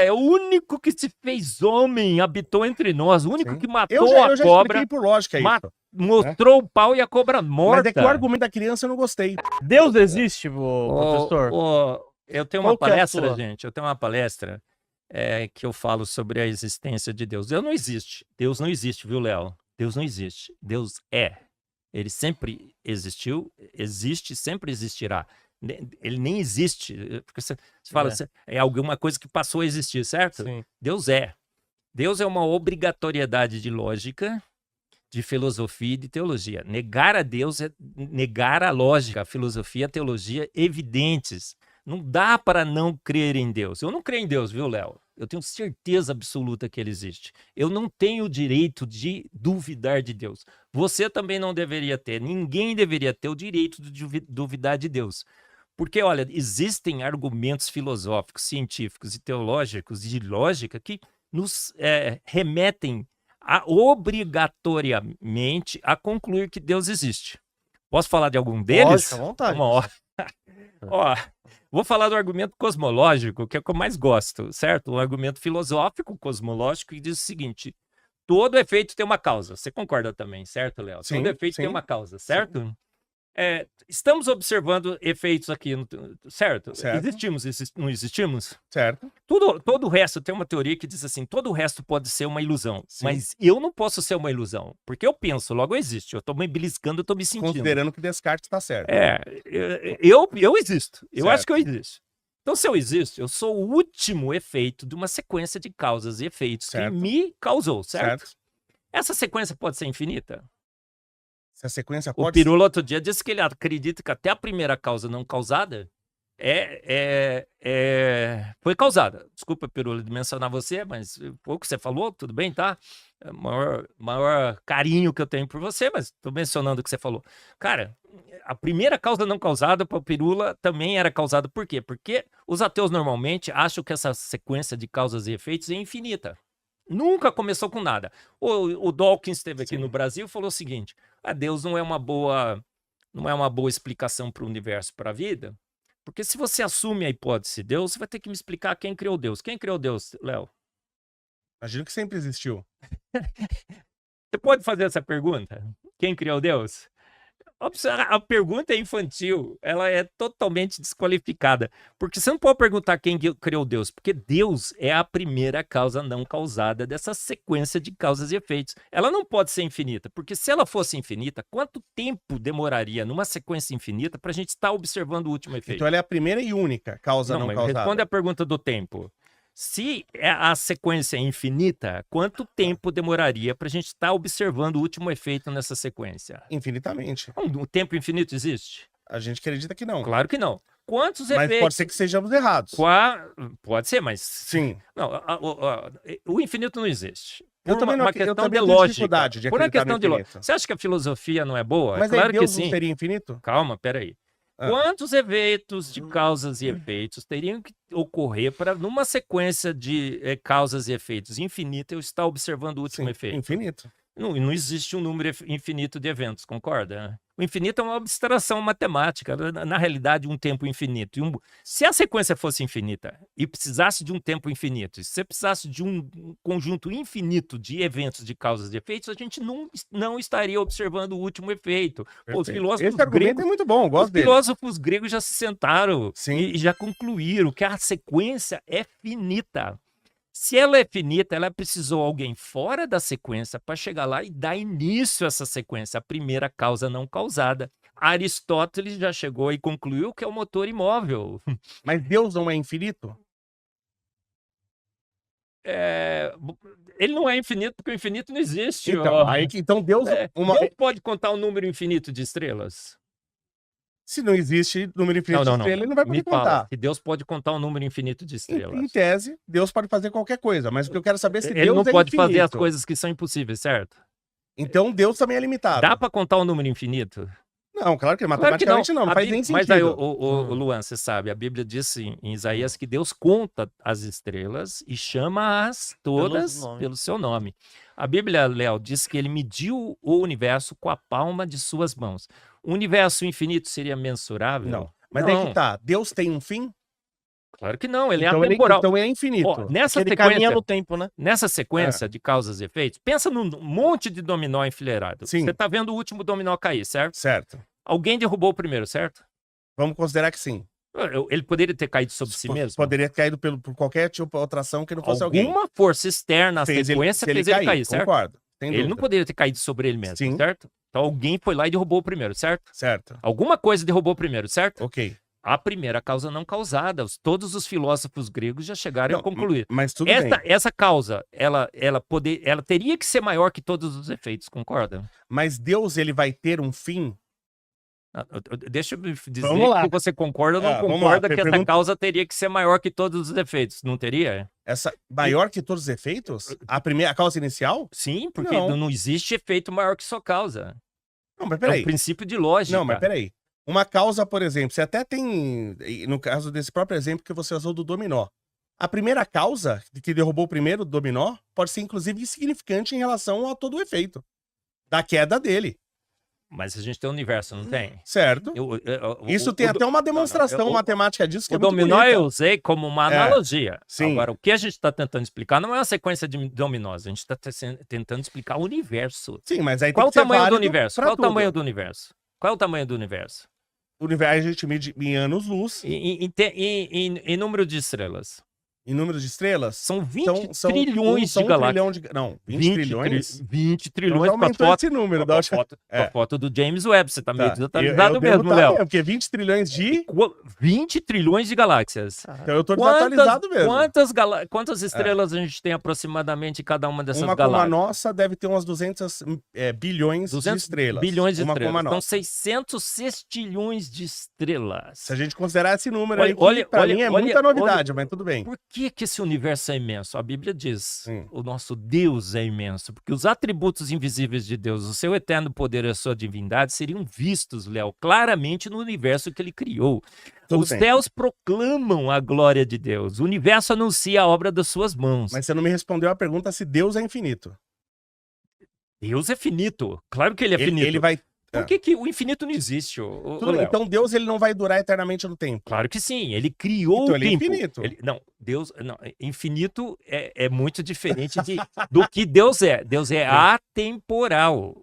é o único que se fez homem, habitou entre nós, o único Sim. que matou Eu já a cobra, expliquei por lógica isso. mostrou o pau e a cobra Mas morta. é que o argumento da criança eu não gostei. Deus existe, professor? Eu tenho Qual uma que é a palestra, sua? gente, eu tenho uma palestra que eu falo sobre a existência de Deus. Deus não existe. Deus não existe, viu, Léo? Deus não existe. Deus é. Ele sempre existiu, existe, sempre existirá. Ele nem existe. Porque você fala, é alguma coisa que passou a existir, certo? Sim. Deus é. Deus é uma obrigatoriedade de lógica, de filosofia e de teologia. Negar a Deus é negar a lógica, a filosofia, a teologia evidentes. Não dá para não crer em Deus. Eu não creio em Deus, viu, Léo? Eu tenho certeza absoluta que ele existe. Eu não tenho o direito de duvidar de Deus. Você também não deveria ter. Ninguém deveria ter o direito de duvidar de Deus. Porque, olha, existem argumentos filosóficos, científicos e teológicos e de lógica que nos remetem obrigatoriamente a concluir que Deus existe. Posso falar de algum deles? Lógico, à vontade. Ó, vou falar do argumento cosmológico, que é o que eu mais gosto, certo? Um argumento filosófico, cosmológico, que diz o seguinte: todo efeito tem uma causa. Você concorda também, certo, Léo? Sim, Todo efeito sim. tem uma causa, certo? Estamos observando efeitos aqui, certo? Certo. Não existimos? Certo. Todo o resto tem uma teoria que diz assim: todo o resto pode ser uma ilusão. Sim. Mas eu não posso ser uma ilusão, porque eu penso, logo existe. Eu tô me beliscando, eu tô me sentindo. Considerando que Descartes está certo. Eu existo. Eu Certo. acho que eu existo. Então, se eu existo, eu sou o último efeito de uma sequência de causas e efeitos Certo. que me causou, certo? Certo. Essa sequência pode ser infinita? Se a sequência O pode... Pirula outro dia disse que ele acredita que até a primeira causa não causada foi causada. Desculpa, Pirula, de mencionar você, mas foi o que você falou, tudo bem, tá? É o maior carinho que eu tenho por você, mas estou mencionando o que você falou. Cara, a primeira causa não causada para o Pirula também era causada por quê? Porque os ateus normalmente acham que essa sequência de causas e efeitos é infinita. Nunca começou com nada. O Dawkins esteve aqui no Brasil e falou o seguinte: Deus não é uma boa explicação para o universo, para a vida, porque se você assume a hipótese de Deus, você vai ter que me explicar quem criou Deus. Quem criou Deus, Léo? Imagino que sempre existiu. Você pode fazer essa pergunta? Quem criou Deus? A pergunta é infantil, ela é totalmente desqualificada, porque você não pode perguntar quem criou Deus, porque Deus é a primeira causa não causada dessa sequência de causas e efeitos. Ela não pode ser infinita, porque se ela fosse infinita, quanto tempo demoraria numa sequência infinita para a gente estar observando o último efeito? Então ela é a primeira e única causa não mas causada. responde a pergunta do tempo. Se a sequência é infinita, quanto tempo demoraria para a gente estar observando o último efeito nessa sequência? Infinitamente. O tempo infinito existe? A gente acredita que não. Claro que não. Quantos Mas efeitos? pode ser que sejamos errados. Pode ser, mas... Sim. Não, o infinito não existe. Eu também não uma acredito, questão eu também de tenho lógica. dificuldade de Por uma acreditar no questão de lógica. infinito. Você acha que a filosofia não é boa? Mas Claro aí Deus que sim. não seria infinito? Calma, peraí. Quantos eventos de causas e efeitos teriam que ocorrer para, numa sequência de causas e efeitos infinita, eu estar observando o último efeito? Infinito. Não existe um número infinito de eventos, concorda? O infinito é uma abstração matemática, na realidade, um tempo infinito. Se a sequência fosse infinita e precisasse de um tempo infinito, se você precisasse de um conjunto infinito de eventos, de causas e efeitos, a gente não estaria observando o último efeito. Pô, os filósofos Esse argumento gregos, é muito bom, eu gosto dele. Os filósofos gregos já se sentaram Sim. e já concluíram que a sequência é finita. Se ela é finita, ela precisou alguém fora da sequência para chegar lá e dar início a essa sequência, a primeira causa não causada. Aristóteles já chegou e concluiu que é o motor imóvel. Mas Deus não é infinito? Ele não é infinito porque o infinito não existe. Então Deus... Deus pode contar um número infinito de estrelas? Se não existe número infinito de estrelas, ele não vai poder contar. Se Deus pode contar um número infinito de estrelas. Em tese, Deus pode fazer qualquer coisa, mas o que eu quero saber é se ele Deus não é pode infinito. fazer as coisas que são impossíveis, certo? Então Deus também é limitado. Dá para contar um número infinito? Não, claro que matematicamente não faz nem sentido. Mas aí, Luan, você sabe, a Bíblia diz em Isaías que Deus conta as estrelas e chama-as todas pelo seu nome. A Bíblia, Léo, diz que ele mediu o universo com a palma de suas mãos. O universo infinito seria mensurável? Não. Mas aí que tá. Deus tem um fim? Claro que não, ele então é atemporal. Então é infinito. Ó, nessa Ele sequência, caminha no tempo, né? Nessa sequência de causas e efeitos, pensa num monte de dominó enfileirado. Sim. Você tá vendo o último dominó cair, certo? Certo. Alguém derrubou o primeiro, certo? Vamos considerar que sim. Ele poderia ter caído sobre si mesmo? Poderia ter caído por qualquer tipo de outra ação que não fosse alguém. Alguma força externa à sequência fez ele cair, certo? Concordo. Ele não poderia ter caído sobre ele mesmo, Sim. certo? Então alguém foi lá e derrubou o primeiro, certo? Certo. Alguma coisa derrubou o primeiro, certo? Ok. A primeira causa não causada. Todos os filósofos gregos já chegaram a concluir. Mas tudo bem. Essa causa, ela teria que ser maior que todos os efeitos, concorda? Mas Deus, ele vai ter um fim? Deixa eu dizer que você concorda ou não concorda que essa causa teria que ser maior que todos os efeitos, não teria? Maior que todos os efeitos? A causa inicial? Sim, porque não existe efeito maior que sua causa. Não, mas peraí. É um princípio de lógica. Não, mas peraí. Uma causa, por exemplo, você até tem, no caso desse próprio exemplo que você usou do dominó, a primeira causa que derrubou o primeiro dominó pode ser, inclusive, insignificante em relação a todo o efeito da queda dele. Mas a gente tem um universo, não tem? Certo. Isso tem até uma demonstração matemática disso que é muito bonita. O dominó eu usei como uma analogia. Sim. Agora, o que a gente está tentando explicar não é uma sequência de dominós. A gente está tentando explicar o universo. Sim, mas aí qual tem que o tamanho do universo? Qual o tamanho do universo? Qual é o tamanho do universo? O universo a gente mede em anos-luz. Em número de estrelas. Em número de estrelas? São 20 trilhões de galáxias. Não, 20 trilhões? 20 trilhões. Então aumentou esse número. Com a foto do James Webb. Você tá meio desatualizado mesmo, Léo. Porque 20 trilhões de... 20 trilhões de galáxias. Então eu tô desatualizado mesmo. Quantas estrelas a gente tem aproximadamente em cada uma dessas galáxias? Uma como a nossa deve ter umas 200 bilhões de estrelas. Bilhões de estrelas. Como a nossa. Então 600 sextilhões de estrelas. Se a gente considerar esse número aí, que pra mim é muita novidade, mas tudo bem. Por que esse universo é imenso? A Bíblia diz, o nosso Deus é imenso, porque os atributos invisíveis de Deus, o seu eterno poder e a sua divindade seriam vistos, Léo, claramente no universo que ele criou. Os céus proclamam a glória de Deus, o universo anuncia a obra das suas mãos. Mas você não me respondeu a pergunta se Deus é infinito. Deus é finito, claro que ele é finito. Ele vai... Por que o infinito não existe? Então Deus ele não vai durar eternamente no tempo. Claro que sim, ele criou então, o tempo. Ele é infinito. Deus, infinito é muito diferente do que Deus é. Deus é atemporal.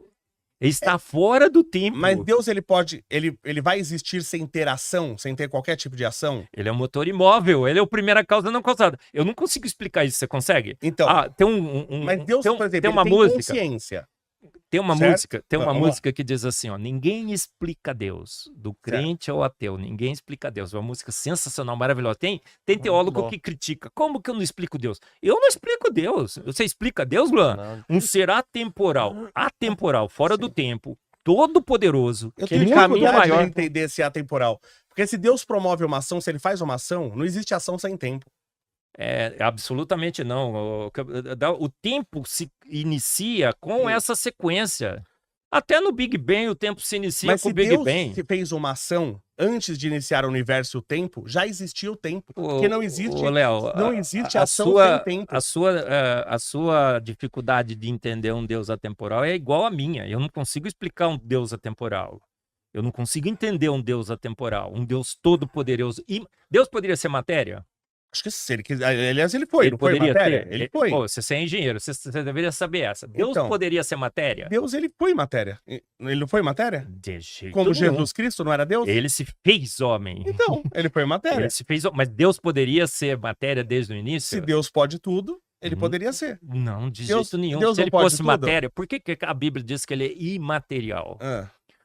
Ele está fora do tempo. Mas Deus ele vai existir sem ter ação, sem ter qualquer tipo de ação? Ele é um motor imóvel, ele é a primeira causa não causada. Eu não consigo explicar isso, você consegue? Então, tem mas Deus, por exemplo, tem uma ele música. tem consciência. Tem uma música que diz assim, ó, ninguém explica Deus, do crente ao ateu, ninguém explica Deus. Uma música sensacional, maravilhosa. Tem teólogo que critica, como que eu não explico Deus? Eu não explico Deus. Você explica Deus, Luan? Um ser atemporal, fora do tempo, todo poderoso. Eu tenho dificuldade de entender esse atemporal. Porque se Deus promove uma ação, se ele faz uma ação, não existe ação sem tempo. Absolutamente não. O tempo se inicia com essa sequência. Até no Big Bang o tempo se inicia com o Big Bang. Mas se Deus fez uma ação antes de iniciar o universo e o tempo, já existia o tempo. Porque não existe, não existe ação sem tempo. A sua dificuldade de entender um Deus atemporal é igual à minha. Eu não consigo explicar um Deus atemporal. Eu não consigo entender um Deus atemporal, um Deus todo-poderoso. Deus poderia ser matéria? Acho que se ele quiser. Aliás, ele foi. Ele poderia matéria? ter. Ele foi. Pô, você é engenheiro, você deveria saber essa. Deus poderia ser matéria? Deus, ele foi matéria. Ele não foi matéria? De jeito Como nenhum. Jesus Cristo não era Deus? Ele se fez homem. Então, ele foi matéria. Ele se fez homem. Mas Deus poderia ser matéria desde o início? Se Deus pode tudo, ele poderia ser. Não, de jeito nenhum. Deus se ele não pode fosse tudo? matéria, por que a Bíblia diz que ele é imaterial?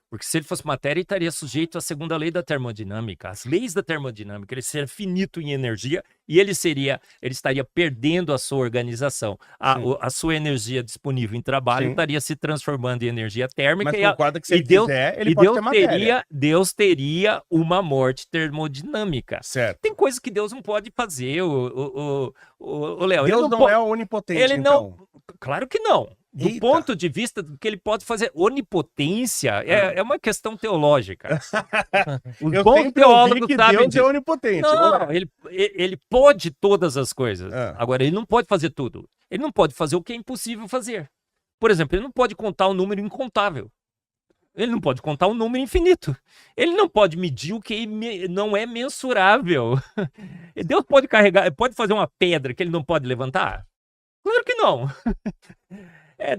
Porque se ele fosse matéria, ele estaria sujeito à segunda lei da termodinâmica. As leis da termodinâmica, ele seria finito em energia e ele estaria perdendo a sua organização. A sua energia disponível em trabalho estaria se transformando em energia térmica. Mas concorda que se ele quiser, ele pode ter matéria. Deus teria uma morte termodinâmica. Certo. Tem coisas que Deus não pode fazer, Léo. Deus não é onipotente, ele então. não. Claro que não. Do ponto de vista do que ele pode fazer, onipotência é uma questão teológica. Os bons teólogos que sabem Deus disso. é onipotente. Não, ele pode todas as coisas. Agora, ele não pode fazer tudo. Ele não pode fazer o que é impossível fazer. Por exemplo, ele não pode contar um número incontável. Ele não pode contar um número infinito. Ele não pode medir o que não é mensurável. Deus pode carregar, pode fazer uma pedra que ele não pode levantar? Claro que não.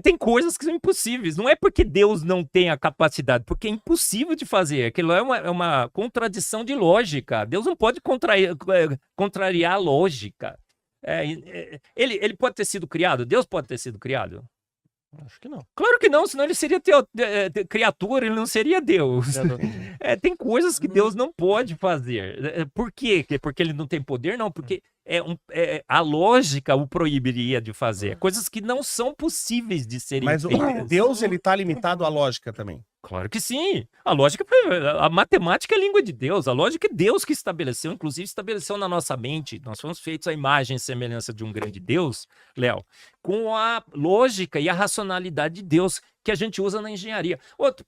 Tem coisas que são impossíveis. Não é porque Deus não tem a capacidade, porque é impossível de fazer. Aquilo é uma contradição de lógica. Deus não pode contrariar a lógica. Ele pode ter sido criado? Deus pode ter sido criado? Acho que não. Claro que não, senão ele seria criatura, ele não seria Deus. Tem coisas que Deus não pode fazer. Por quê? Porque ele não tem poder? Não, porque a lógica o proibiria de fazer. Coisas que não são possíveis de serem Mas feitas. Deus, ele tá limitado à lógica também. Claro que sim. A matemática é a língua de Deus. A lógica é Deus que estabeleceu, inclusive estabeleceu na nossa mente. Nós fomos feitos à imagem e semelhança de um grande Deus, Léo, com a lógica e a racionalidade de Deus que a gente usa na engenharia.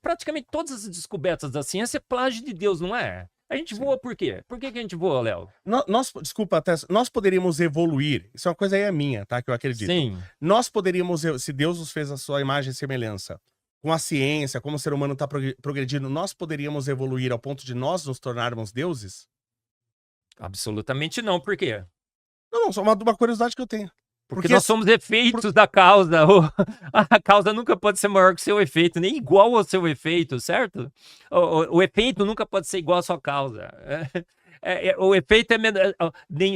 Praticamente todas as descobertas da ciência é plágio de Deus, não é? A gente voa por quê? Por que a gente voa, Léo? Desculpa, Tess, nós poderíamos evoluir. Isso é uma coisa aí minha, tá? Que eu acredito. Sim. Nós poderíamos, se Deus nos fez a sua imagem e semelhança, com a ciência, como o ser humano está progredindo, nós poderíamos evoluir ao ponto de nós nos tornarmos deuses? Absolutamente não. Por quê? Não, só uma curiosidade que eu tenho. Porque nós somos efeitos da causa. A causa nunca pode ser maior que o seu efeito, nem igual ao seu efeito, certo? O efeito nunca pode ser igual à sua causa. O efeito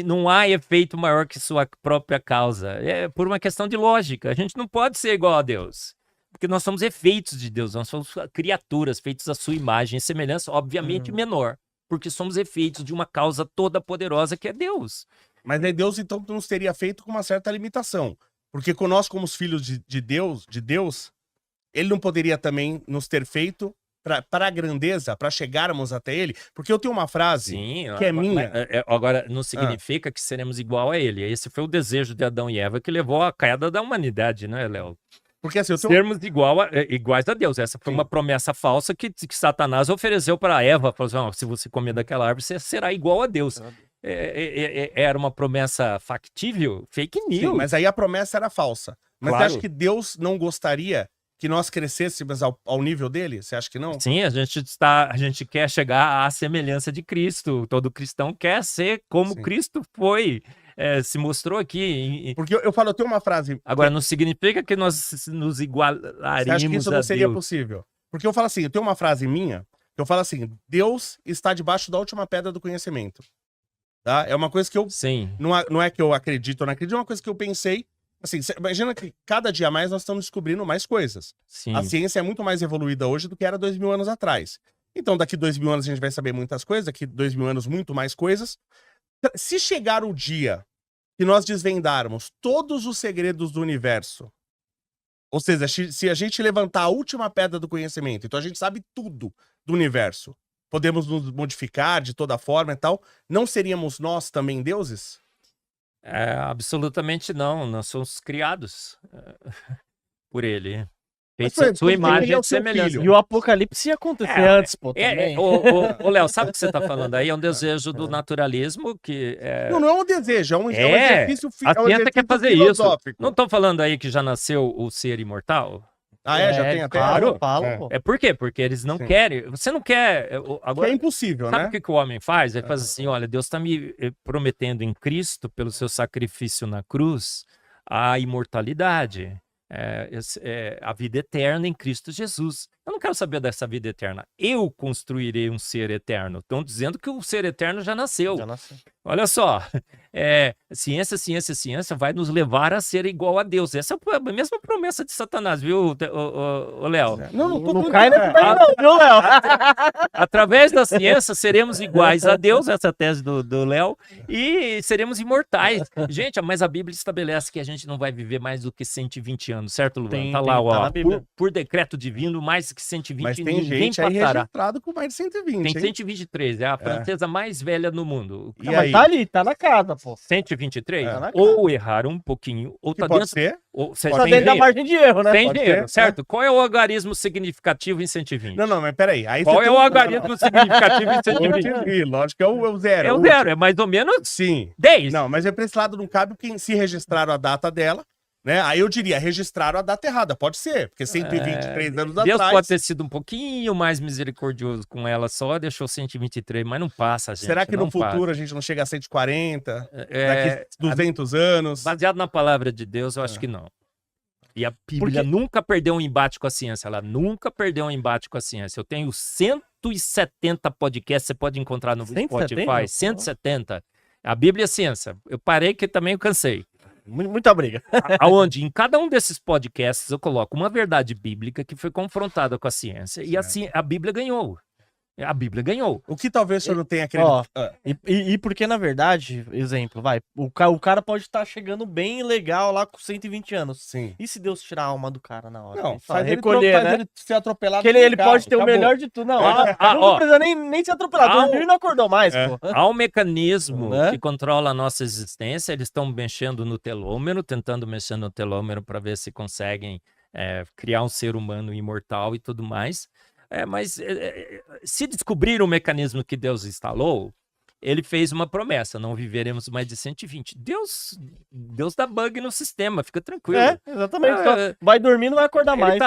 não há efeito maior que sua própria causa. É por uma questão de lógica. A gente não pode ser igual a Deus. Porque nós somos efeitos de Deus, nós somos criaturas feitas à sua imagem e semelhança, obviamente menor. Porque somos efeitos de uma causa toda poderosa que é Deus. Mas aí Deus, então, nos teria feito com uma certa limitação. Porque com nós, como os filhos de Deus, ele não poderia também nos ter feito para a grandeza, para chegarmos até ele. Porque eu tenho uma frase que é minha. Agora, não significa que seremos igual a ele. Esse foi o desejo de Adão e Eva que levou à queda da humanidade, né, Léo? Porque assim, sermos iguais a Deus. Essa foi uma promessa falsa que Satanás ofereceu para Eva. Falou assim, se você comer daquela árvore, você será igual a Deus. Era uma promessa factível? Fake news. Sim, mas aí a promessa era falsa. Mas claro. Você acha que Deus não gostaria que nós crescêssemos ao nível dele? Você acha que não? Sim, a gente quer chegar à semelhança de Cristo. Todo cristão quer ser como Cristo foi. Se mostrou aqui. Porque eu falo, eu tenho uma frase. Agora, não significa que nós nos igualaríamos. Você acha que isso não seria possível? Porque eu falo assim, eu tenho uma frase minha, que eu falo assim: Deus está debaixo da última pedra do conhecimento. Tá? É uma coisa que eu. Sim. Não é que eu acredito ou não acredito, é uma coisa que eu pensei. Assim, imagina que cada dia mais nós estamos descobrindo mais coisas. Sim. A ciência é muito mais evoluída hoje do que era 2000 anos atrás. Então, daqui 2000 anos a gente vai saber muitas coisas, daqui 2000 anos muito mais coisas. Se chegar o dia que nós desvendarmos todos os segredos do universo, ou seja, se a gente levantar a última pedra do conhecimento, então a gente sabe tudo do universo, podemos nos modificar de toda forma e tal, não seríamos nós também deuses? Absolutamente não, nós somos criados por ele. Mas, sua imagem é semelhança. E o apocalipse ia acontecer antes, pô, também. Ô, Léo, sabe o que você está falando aí? É um desejo do naturalismo que... Não é um desejo, é um exercício filosófico. A ciência quer fazer isso. Não estão falando aí que já nasceu o ser imortal? Já tem até? Claro, pô. Por quê? Porque eles não querem. Você não quer... Agora, é impossível, sabe né? o que o homem faz? Ele faz assim, olha, Deus está me prometendo em Cristo, pelo seu sacrifício na cruz, a imortalidade. A vida eterna em Cristo Jesus. Eu não quero saber dessa vida eterna. Eu construirei um ser eterno. Estão dizendo que o ser eterno já nasceu. Olha só. Ciência vai nos levar a ser igual a Deus. Essa é a mesma promessa de Satanás, viu, Léo? Não cai nessa não, viu, Léo? Através da ciência, seremos iguais a Deus, essa é a tese do Léo, e seremos imortais. Gente, mas a Bíblia estabelece que a gente não vai viver mais do que 120 anos, certo, Luan? Tá lá, ó. Por decreto divino, mais que 120, mas tem gente aí registrado com mais de 120, Tem 123, é a francesa mais velha no mundo. E aí? Tá ali, tá na casa, pô. 123? Ou erraram um pouquinho, ou tá pode dentro... ser? Tá dentro da margem de erro, né? Tem dinheiro, certo? Qual é o algarismo significativo em 120? Não, mas peraí. Qual é o algarismo significativo em 120? Lógico que é o zero. É o zero, é mais ou menos 10. Não, mas pra esse lado não cabe quem se registraram a data dela. Né? Aí eu diria, registraram a data errada. Pode ser, porque 123 anos Deus atrás... pode ter sido um pouquinho mais misericordioso com ela só, deixou 123, mas não passa, gente. Será que no não futuro passa. a gente não chega a 140? Daqui 200 anos? Baseado na palavra de Deus, eu acho que não. E a Bíblia nunca perdeu um embate com a ciência. Ela nunca perdeu um embate com a ciência. Eu tenho 170 podcasts, você pode encontrar no 170? Spotify. 170. A Bíblia é ciência. Eu parei que também eu cansei. Muita briga. Aonde em cada um desses podcasts eu coloco uma verdade bíblica que foi confrontada com a ciência. E assim, a Bíblia ganhou. A Bíblia ganhou. O que talvez o senhor não tenha acreditado. E porque, na verdade, exemplo, o cara pode estar chegando bem legal lá com 120 anos. Sim. E se Deus tirar a alma do cara na hora? Não, fala, faz recolher, faz né? ele ser atropelado. Porque ele carro, pode ter acabou. o melhor de tudo. Não, não precisa nem ser atropelado. Dormiu e não acordou mais, pô. Há um mecanismo Né? que controla a nossa existência. Eles estão mexendo no telômero, tentando mexer no telômero para ver se conseguem criar um ser humano imortal e tudo mais. Mas se descobrir o mecanismo que Deus instalou, ele fez uma promessa: não viveremos mais de 120. Deus dá bug no sistema, fica tranquilo. Exatamente. Vai dormir, não vai acordar mais.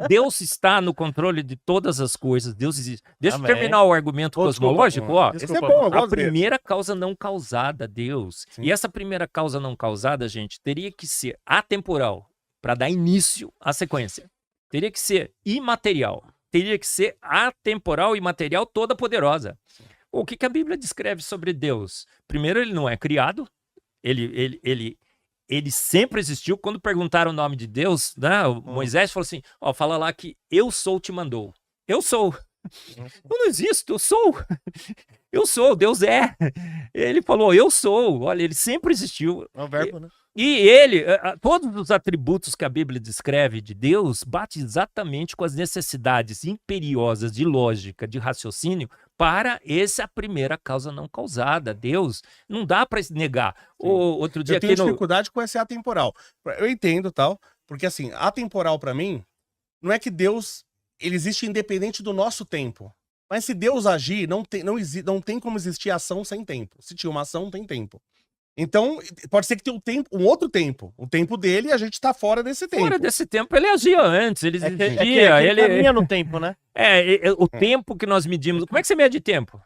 Deus está no controle de todas as coisas. Deus existe. Deixa eu Amém. terminar o argumento cosmológico. Ó. Esse é bom, eu A gosto desse. primeira causa não causada, Deus. Sim. E essa primeira causa não causada, gente, teria que ser atemporal para dar início à sequência. Teria que ser imaterial. Teria que ser atemporal e material, toda poderosa. O que a Bíblia descreve sobre Deus? Primeiro, ele não é criado. Ele sempre existiu. Quando perguntaram o nome de Deus, né, Moisés falou assim, fala lá que eu sou te mandou. Eu sou. Eu não existo, eu sou. Eu sou, Deus é. Ele falou, eu sou. Olha, ele sempre existiu. É o verbo, né? E ele, todos os atributos que a Bíblia descreve de Deus, bate exatamente com as necessidades imperiosas de lógica, de raciocínio, para essa primeira causa não causada. Deus, não dá para negar. Outro dia eu tenho dificuldade com esse atemporal. Eu entendo, tal, porque assim, atemporal para mim, não é que Deus, ele existe independente do nosso tempo. Mas se Deus agir, não tem como existir ação sem tempo. Se tinha uma ação, não tem tempo. Então, pode ser que tenha um outro tempo. O tempo dele e a gente tá fora desse tempo. Fora desse tempo, ele agia antes, ele existia. Ele caminha no tempo, né? O tempo que nós medimos. Como é que você mede tempo?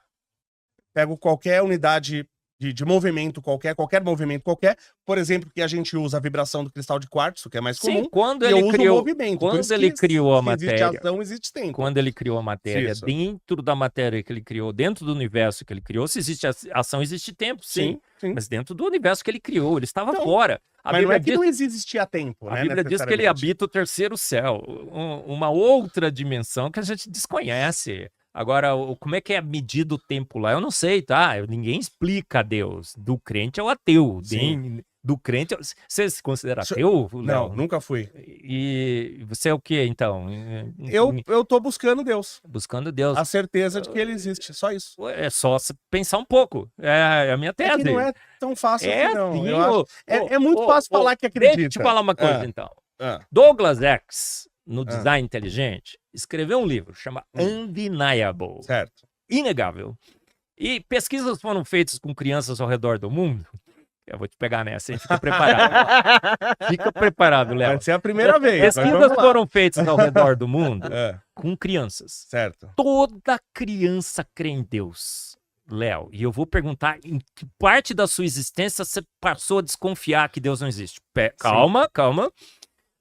Pego qualquer unidade de movimento qualquer movimento qualquer, por exemplo, que a gente usa a vibração do cristal de quartzo, que é mais comum. Sim, quando ele criou, movimento. quando ele criou a matéria, existe ação, existe tempo. Quando ele criou a matéria, Isso. dentro da matéria que ele criou, dentro do universo que ele criou, se existe ação, existe tempo, sim. Mas dentro do universo que ele criou, ele estava fora. Mas não é que não existia tempo, né? A Bíblia diz que ele habita o terceiro céu, uma outra dimensão que a gente desconhece. Agora, como é que é medido o tempo lá? Eu não sei, tá? Ninguém explica a Deus. Do crente ao ateu. Do crente... Você se considera ateu? Não, nunca fui. E você é o quê, então? Eu tô buscando Deus. Buscando Deus. A certeza de que ele existe, só isso. É só pensar um pouco. É a minha tese. É que não é tão fácil assim, não. Sim, Eu acho... é muito fácil falar que acredita. Deixa eu te falar uma coisa, então. Ah. Douglas X, no Design Inteligente, escreveu um livro, chama Undeniable. Certo. Inegável. E pesquisas foram feitas com crianças ao redor do mundo. Eu vou te pegar nessa, hein? Fica preparado. Fica preparado, Léo. Vai ser a primeira vez. Pesquisas foram feitas ao redor do mundo com crianças. Certo. Toda criança crê em Deus, Léo. E eu vou perguntar em que parte da sua existência você passou a desconfiar que Deus não existe. Calma.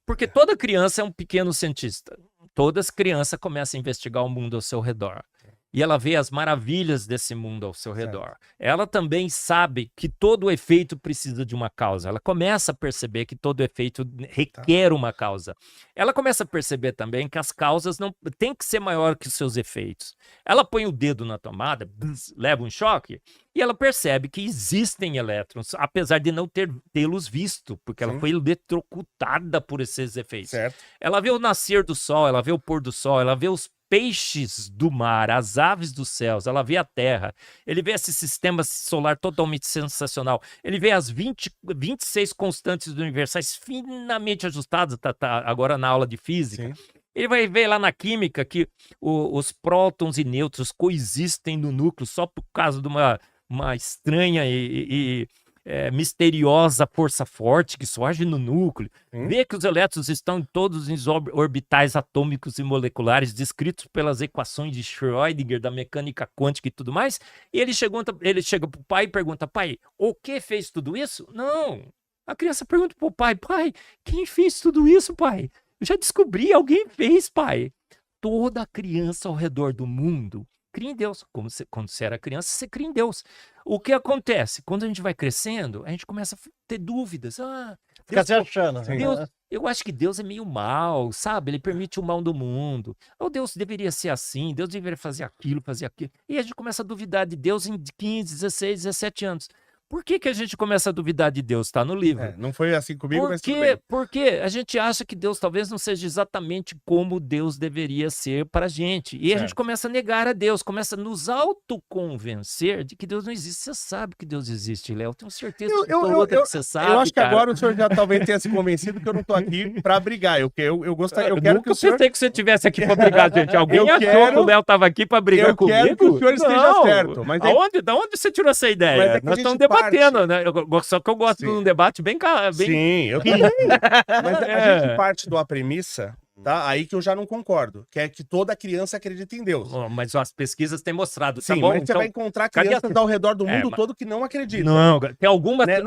Porque toda criança é um pequeno cientista. Toda criança começa a investigar o mundo ao seu redor. E ela vê as maravilhas desse mundo ao seu redor. Ela também sabe que todo efeito precisa de uma causa. Ela começa a perceber que todo efeito requer uma causa. Ela começa a perceber também que as causas não têm que ser maior que os seus efeitos. Ela põe o dedo na tomada, leva um choque, e ela percebe que existem elétrons, apesar de não tê-los visto, porque ela foi eletrocutada por esses efeitos. Certo. Ela vê o nascer do sol, ela vê o pôr do sol, ela vê os peixes do mar, as aves dos céus, ela vê a Terra, ele vê esse sistema solar totalmente sensacional, ele vê as 26 constantes universais finamente ajustadas, tá agora na aula de física. Sim. Ele vai ver lá na química que os prótons e nêutrons coexistem no núcleo só por causa de uma estranha misteriosa força forte que só age no núcleo, Sim. vê que os elétrons estão em todos os orbitais atômicos e moleculares descritos pelas equações de Schrödinger, da mecânica quântica e tudo mais, e ele chega pro pai e pergunta, pai, o que fez tudo isso? Não. A criança pergunta pro pai, quem fez tudo isso, pai? Eu já descobri, alguém fez, pai. Toda criança ao redor do mundo cria em Deus. Quando você era criança, você cria em Deus. O que acontece? Quando a gente vai crescendo, a gente começa a ter dúvidas. Fica se achando. Deus, eu acho que Deus é meio mal, sabe? Ele permite o mal do mundo. Ou Deus deveria ser assim, Deus deveria fazer aquilo. E a gente começa a duvidar de Deus em 15, 16, 17 anos. Por que a gente começa a duvidar de Deus? Está no livro. Não foi assim comigo, mas tudo bem. Porque a gente acha que Deus talvez não seja exatamente como Deus deveria ser para a gente. E a gente começa a negar a Deus, começa a nos autoconvencer de que Deus não existe. Você sabe que Deus existe, Léo. Tenho certeza que você sabe. Eu acho que cara. agora o senhor já talvez tenha se convencido que eu não estou aqui para brigar. Eu quero nunca que o senhor... pensei que você estivesse aqui para brigar, gente. Alguém achou que o Léo estava aqui para brigar comigo? Eu quero que o senhor esteja certo. Mas da onde você tirou essa ideia? Nós estamos debatendo, né? Só que eu gosto de um debate bem... Sim, eu também. Mas a gente parte de uma premissa, tá? Aí que eu já não concordo, que é que toda criança acredita em Deus. Mas as pesquisas têm mostrado, Sim, tá bom? mas você vai encontrar crianças ao redor do mundo todo que não acreditam. Não, tem algum Né?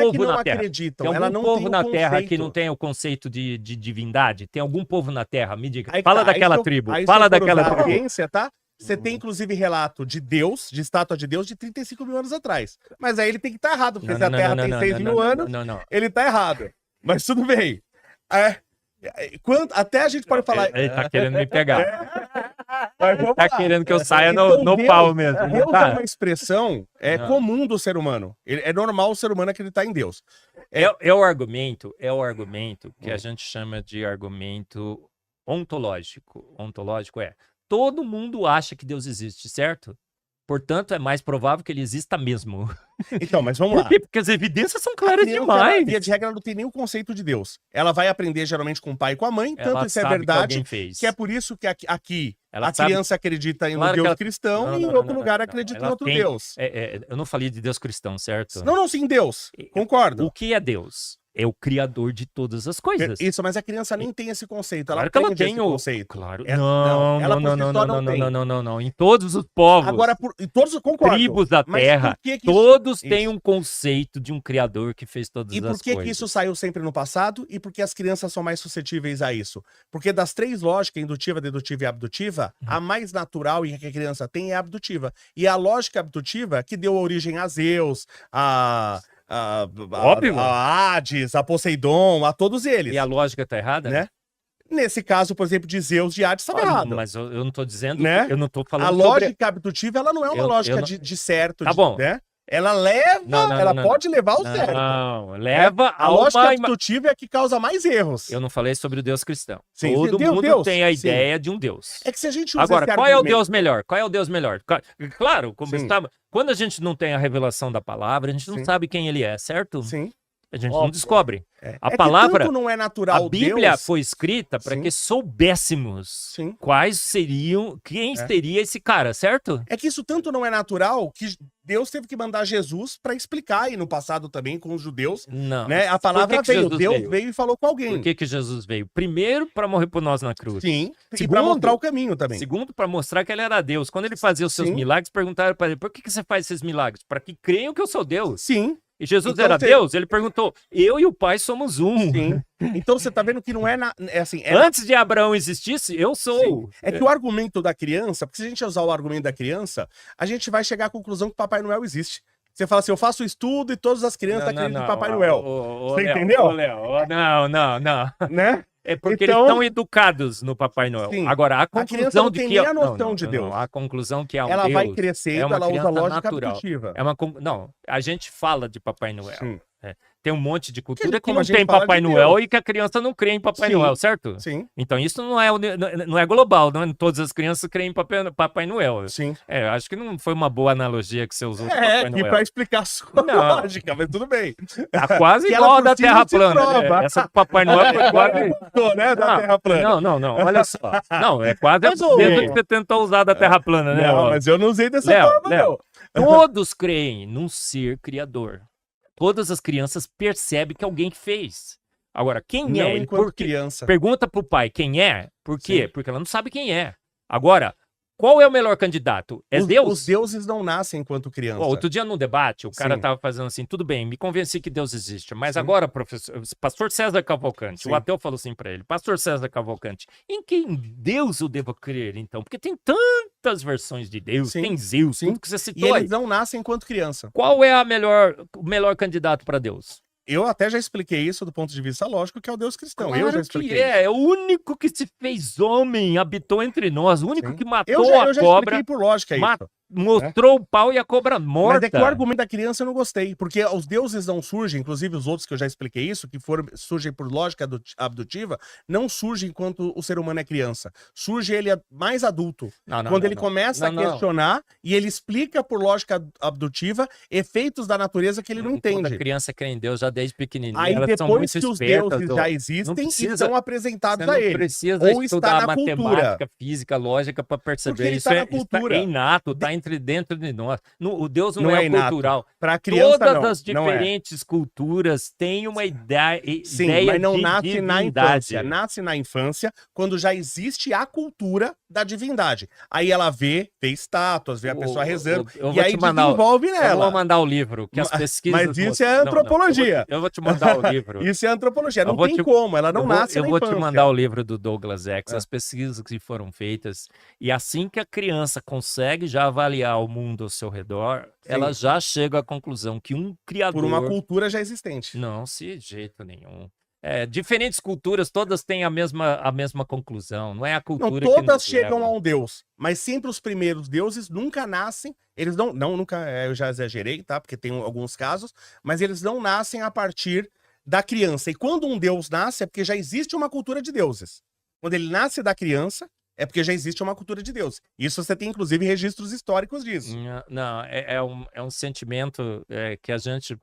povo na Terra. Acreditam, Tem algum povo na Terra que não tem o conceito de divindade? Tem algum povo na Terra? Me diga. Fala daquela tribo. Fala daquela tribo. Ciência, tá? Você tem, inclusive, relato de Deus, de estátua de Deus, de 35 mil anos atrás. Mas aí ele tem que estar errado, porque se a Terra tem 6 mil anos, ele tá errado. Mas tudo bem. Até a gente pode falar... Ele tá querendo me pegar. Ele tá querendo que eu saia no pau mesmo. Deus é uma expressão comum do ser humano. É normal o ser humano acreditar em Deus. É o argumento que a gente chama de argumento ontológico. Ontológico todo mundo acha que Deus existe, certo? Portanto, é mais provável que ele exista mesmo. Então, mas vamos lá. Por quê? Porque as evidências são claras demais. Via de regra, ela não tem nenhum conceito de Deus. Ela vai aprender geralmente com o pai e com a mãe, tanto isso é verdade, que é por isso que aqui a criança acredita em um Deus cristão e em outro lugar acredita em outro Deus. Eu não falei de Deus cristão, certo? Não, sim, Deus. Concordo. O que é Deus? É o criador de todas as coisas. Isso, mas a criança nem tem esse conceito. Ela claro aprende esse conceito. Claro. Não. Em todos os povos. Agora, em todos concordo. Tribos da Terra, todos têm um conceito de um criador que fez todas as coisas. E por que isso saiu sempre no passado? E por que as crianças são mais suscetíveis a isso? Porque das três lógicas, indutiva, dedutiva e abdutiva, a mais natural e que a criança tem é a abdutiva. E a lógica abdutiva que deu origem a Zeus, Óbvio. A Hades, a Poseidon, a todos eles. E a lógica tá errada? Né? Nesse caso, por exemplo, de Zeus e Hades, estava errado. Mas eu não tô dizendo, né? Eu não tô falando a lógica abdutiva, ela não é uma lógica de certo. Tá bom. Né? Ela leva, pode levar ao certo. Não, leva a lógica abdutiva é a que causa mais erros. Eu não falei sobre o Deus cristão. Sim, todo mundo tem a ideia de um Deus. É que se a gente usa agora, qual é o Deus melhor? Qual é o Deus melhor? Claro, quando a gente não tem a revelação da palavra, a gente não sabe quem ele é, certo? Sim. A gente não descobre. A palavra, que não é natural, a Bíblia foi escrita para que soubéssemos quais seriam, quem seria esse cara, certo? É que isso tanto não é natural que Deus teve que mandar Jesus para explicar aí no passado também com os judeus. Não. Né? A palavra veio, Deus veio e falou com alguém. Por que Jesus veio? Primeiro, para morrer por nós na cruz. Sim. E para mostrar o caminho também. Segundo, para mostrar que ele era Deus. Quando ele fazia os seus milagres, perguntaram para ele: por que você faz esses milagres? Para que creiam que eu sou Deus. Sim. E Jesus era Deus? Ele perguntou, eu e o Pai somos um. Sim. Então você tá vendo que não é assim... Antes de Abraão existisse, eu sou. Sim. É que o argumento da criança, porque se a gente usar o argumento da criança, a gente vai chegar à conclusão que Papai Noel existe. Você fala assim, eu faço estudo e todas as crianças acreditam em Papai Noel. Você entendeu? Não. Né? É porque eles estão educados no Papai Noel. Sim. Agora, a conclusão de que... a noção de Deus. A conclusão que é um ela Deus... Ela vai crescendo, ela usa lógica abdutiva. Não, a gente fala de Papai Noel. Sim. Tem um monte de cultura que não tem Papai Noel e que a criança não crê em Papai Noel, certo? Sim. Então isso não é global, não é? Todas as crianças creem em Papai Noel. Sim. Acho que não foi uma boa analogia que você usou. É pra explicar a sua lógica, mas tudo bem. Tá quase igual a da Terra plana. Essa do Papai Noel foi quase... né, da Terra plana. Não, olha só. Não, é quase a mesma que você tentou usar da Terra plana, né? Não, mas eu não usei dessa forma, não. Todos creem num ser criador. Todas as crianças percebem que alguém fez. Agora, quem Não é ele? enquanto Por quê? criança. Pergunta pro pai quem é. Por quê? Sim. Porque ela não sabe quem é. Agora, qual é o melhor candidato? É Deus? Os deuses não nascem enquanto criança. Ó, outro dia num debate, o cara Sim. tava fazendo assim, tudo bem, me convenci que Deus existe, mas Sim. agora, pastor César Cavalcante, Sim. o ateu falou assim pra ele, pastor César Cavalcante, em quem Deus eu devo crer então? Porque tem tantas versões de Deus, Sim. tem Zeus, Sim. tudo que você E citou aí. eles não nascem enquanto criança. Qual é o melhor candidato para Deus? Eu até já expliquei isso do ponto de vista lógico, que é o Deus cristão. Eu já Claro expliquei que isso. é o único que se fez homem, habitou entre nós, o único Sim. que matou Eu a já cobra, expliquei por lógica ma- isso. mostrou o pau e a cobra morta. Mas é que o argumento da criança eu não gostei, porque os deuses não surgem, inclusive os outros que eu já expliquei isso, que surgem por lógica abdutiva, não surgem enquanto o ser humano é criança. Surge ele mais adulto. Não, Quando não, ele não. começa Não, a não. questionar e ele explica por lógica abdutiva efeitos da natureza que ele não Quando a entende. criança crê em Deus já desde pequenininha, Aí elas são depois muito que os espertas, deuses ó. já Não existem e precisa- são apresentados Você a não ele. precisa Ou estudar está na cultura. matemática, física, lógica para perceber. Porque ele Isso está na isso cultura. é inato, tá dentro de nós. O Deus não, Não é é inato. cultural. Para criança Todas não, as não é. diferentes culturas têm uma ideia Sim, mas não de nasce na divindade. infância. Nasce na infância quando já existe a cultura da divindade. Aí ela vê estátuas, vê a pessoa rezando, Eu e vou aí te mandar, desenvolve eu vou nela. mandar o livro, que as Mas pesquisas... isso é Não, não, antropologia. eu vou te mandar o livro. Isso é antropologia. Eu Não vou tem te- como, ela não nasce Eu na vou infância. te mandar o livro do Douglas X, É. as pesquisas que foram feitas, e assim que a criança consegue já avaliar o mundo ao seu redor, Sim. ela já chega à conclusão que um criador... Por uma cultura já existente. Não, de jeito nenhum. Diferentes culturas, todas têm a mesma conclusão, não é a Não, cultura que todas nos chegam leva. a um deus, mas sempre os primeiros deuses nunca nascem, eles nunca, eu já exagerei, tá? Porque tem alguns casos, mas eles não nascem a partir da criança. E quando um deus nasce, é porque já existe uma cultura de deuses. Quando ele nasce da criança, é porque já existe uma cultura de deuses. Isso você tem, inclusive, registros históricos disso. Não, é um sentimento que a gente,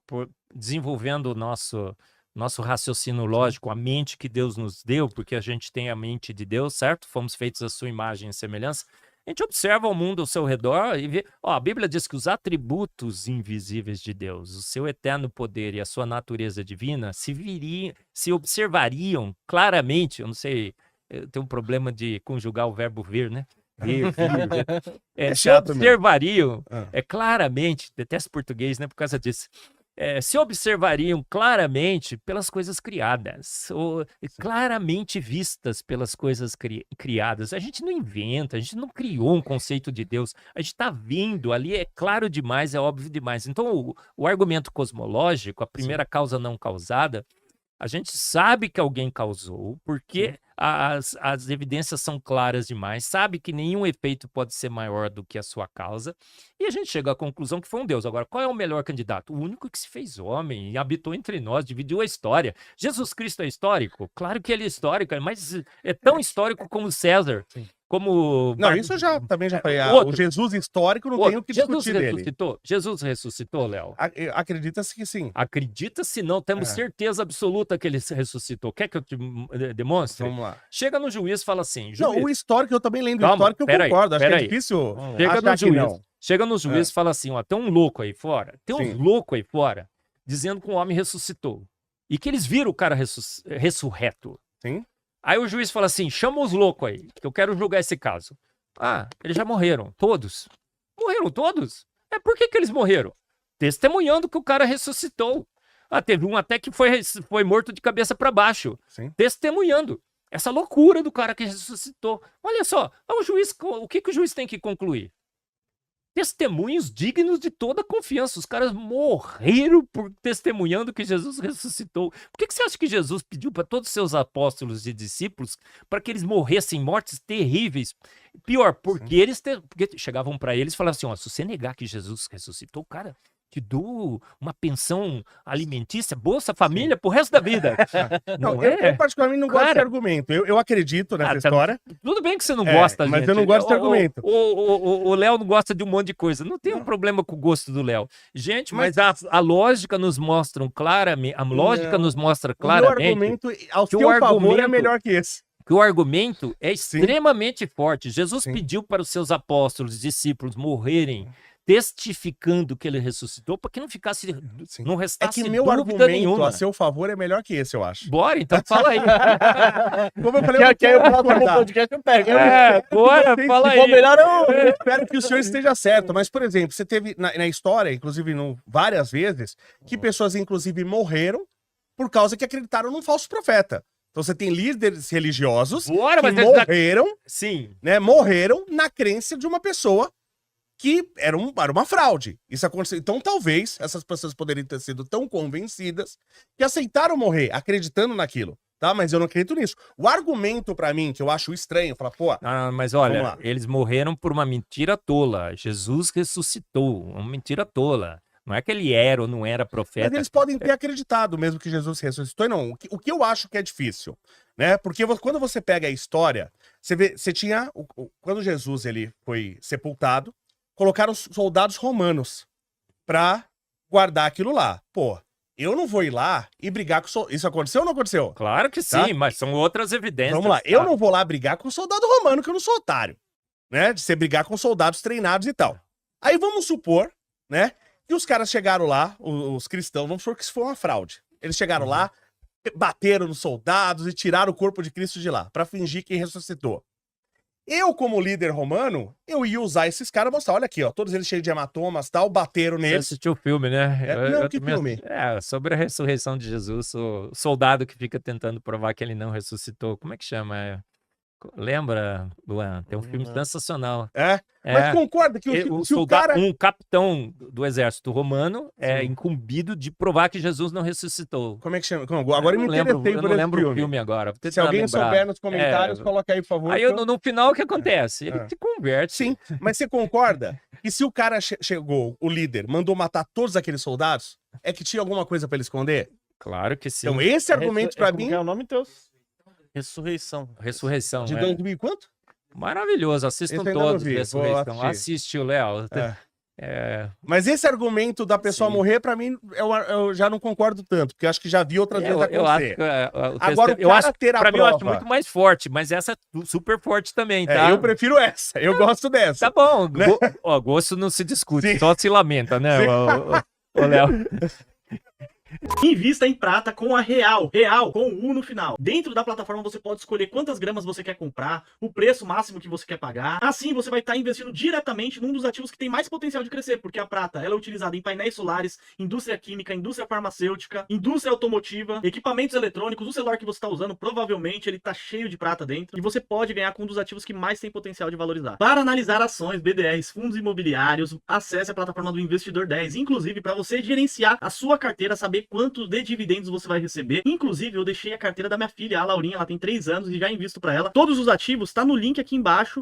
desenvolvendo o nosso raciocínio lógico, a mente que Deus nos deu, porque a gente tem a mente de Deus, certo? Fomos feitos à sua imagem e semelhança. A gente observa o mundo ao seu redor e vê... Ó, a Bíblia diz que os atributos invisíveis de Deus, o seu eterno poder e a sua natureza divina se observariam claramente. Eu não sei, eu tenho um problema de conjugar o verbo ver, né? Ver, se chato mesmo. observariam Ah. claramente, detesto português, né? Por causa disso. Se observariam claramente pelas coisas criadas, ou claramente vistas pelas coisas criadas. A gente não inventa, a gente não criou um conceito de Deus, a gente está vendo ali, é claro demais, é óbvio demais. Então, o argumento cosmológico, a primeira causa não causada, a gente sabe que alguém causou, porque as evidências são claras demais, sabe que nenhum efeito pode ser maior do que a sua causa, e a gente chega à conclusão que foi um Deus. Agora, qual é o melhor candidato? O único que se fez homem e habitou entre nós, dividiu a história. Jesus Cristo é histórico? Claro que ele é histórico, mas é tão histórico como César, Sim. como... Não, isso eu também já falei. Outro. O Jesus histórico não tem o que discutir dele. Jesus ressuscitou, Léo? Acredita-se que sim. Acredita-se não, temos certeza absoluta que ele ressuscitou. Quer que eu te demonstre? Vamos lá. Chega no juiz e fala assim... Não, Juiz, o histórico eu também lembro. O Calma, histórico eu pera aí, concordo. Acho que pera é aí. difícil chega achar no que juiz, não. chega no juiz e fala assim, ó, tem um louco aí fora, tem uns Sim. loucos aí fora, dizendo que o homem ressuscitou. E que eles viram o cara ressurreto. Sim. Aí o juiz fala assim, chama os loucos aí, que eu quero julgar esse caso. Ah, eles já morreram, todos. Morreram todos? Por que eles morreram? Testemunhando que o cara ressuscitou. Teve um até que foi morto de cabeça para baixo. Sim. Testemunhando. Essa loucura do cara que ressuscitou. Olha só, o que o juiz tem que concluir? Testemunhos dignos de toda confiança. Os caras morreram testemunhando que Jesus ressuscitou. Por que você acha que Jesus pediu para todos os seus apóstolos e discípulos para que eles morressem mortes terríveis? Pior, porque porque chegavam para eles e falavam assim, ó, se você negar que Jesus ressuscitou, cara, te dou uma pensão alimentícia, Bolsa Família pro resto da vida. Não, eu particularmente não gosto de argumento. Eu acredito nessa história. Tudo bem que você não gosta, mas gente. eu não gosto de argumento. O Léo não gosta de um monte de coisa. Não tem um problema com o gosto do Léo. Gente, mas a lógica nos mostra claramente. A lógica nos mostra claramente. O meu argumento, ao que seu o favor, é argumento- melhor que esse. Que o argumento é Sim. extremamente forte. Jesus Sim. pediu para os seus apóstolos, discípulos, morrerem testificando que ele ressuscitou, para que não ficasse, Sim. não É restasse que meu dúvida argumento nenhuma. a seu favor é melhor que esse, eu acho. Bora, então fala aí. Como eu falei, eu não Que aí o quero próximo concordar. podcast eu pego. Bora, fala Se for aí. melhor, eu... Eu espero que o senhor esteja certo, mas, por exemplo, você teve na história, inclusive várias vezes, que pessoas, inclusive, morreram por causa que acreditaram num falso profeta. Então você tem líderes religiosos Bora, que mas morreram, sim. né? Morreram na crença de uma pessoa que era uma fraude. Isso aconteceu. Então, talvez essas pessoas poderiam ter sido tão convencidas que aceitaram morrer, acreditando naquilo. Tá? Mas eu não acredito nisso. O argumento pra mim, que eu acho estranho, falar, pô, Não, mas Vamos olha, lá. eles morreram por uma mentira tola. Jesus ressuscitou, uma mentira tola. Não é que ele era ou não era mas profeta. eles podem ter acreditado mesmo que Jesus ressuscitou. E não, o que eu acho que é difícil, né? Porque quando você pega a história, você vê, você tinha, quando Jesus ele foi sepultado, colocaram os soldados romanos pra guardar aquilo lá. Pô, eu não vou ir lá e brigar com isso aconteceu ou não aconteceu? Claro que sim, Tá? mas são outras evidências. Vamos lá, tá? eu não vou lá brigar com soldado romano, que eu não sou otário, né? De você brigar com soldados treinados e tal. Aí vamos supor, né, que os caras chegaram lá, os cristãos, vamos supor que isso foi uma fraude. Eles chegaram lá, bateram nos soldados e tiraram o corpo de Cristo de lá, pra fingir que ressuscitou. Eu, como líder romano, eu ia usar esses caras e mostrar, olha aqui, ó, todos eles cheios de hematomas e tal, bateram Você neles. assistiu o filme, né? Não, que também filme? sobre a ressurreição de Jesus, o soldado que fica tentando provar que ele não ressuscitou. Como é que chama? Lembra, Luan? Tem um filme sensacional. É? Mas É, concorda que se o cara... um capitão do exército romano é Sim. incumbido de provar que Jesus não ressuscitou. Como é que chama? Agora eu me não lembro, interessei eu por não esse lembro o filme. filme agora. Vou Se tentar alguém lembrar. souber nos comentários, coloca aí, por favor. Aí que eu- no final o que acontece? Ele É. se converte. Sim, mas você concorda que se o cara chegou, o líder, mandou matar todos aqueles soldados, é que tinha alguma coisa pra ele esconder? Claro que sim. Então esse argumento pra mim... É o nome teu? Ressurreição. Ressurreição. De é. 2000 e quanto? Maravilhoso, assistam Esse eu ainda não todos. vi, vou Ressurreição. assistir. Assiste o Léo. É. É, Mas esse argumento da pessoa Sim. morrer, pra mim, eu já não concordo tanto, porque eu acho que já vi outras vezes eu acho acontecer. que o Agora, eu acho, ter a pra mim, eu acho prova... muito mais forte, mas essa é super forte também, É, tá? eu prefiro essa, eu gosto dessa. Tá bom, Né? ó, gosto não se discute, Sim. só se lamenta, né, Sim. ô Léo? Invista em prata com a Real com o U no final. Dentro da plataforma você pode escolher quantas gramas você quer comprar, o preço máximo que você quer pagar. Assim você vai estar investindo diretamente num dos ativos que tem mais potencial de crescer, porque a prata ela é utilizada em painéis solares, indústria química, indústria farmacêutica, indústria automotiva, equipamentos eletrônicos. O celular que você está usando provavelmente ele está cheio de prata dentro e você pode ganhar com um dos ativos que mais tem potencial de valorizar. Para analisar ações, BDRs, fundos imobiliários, acesse a plataforma do Investidor 10, inclusive para você gerenciar a sua carteira, saber quanto de dividendos você vai receber. Inclusive, eu deixei a carteira da minha filha, a Laurinha, ela tem 3 anos e já invisto para ela. Todos os ativos tá no link aqui embaixo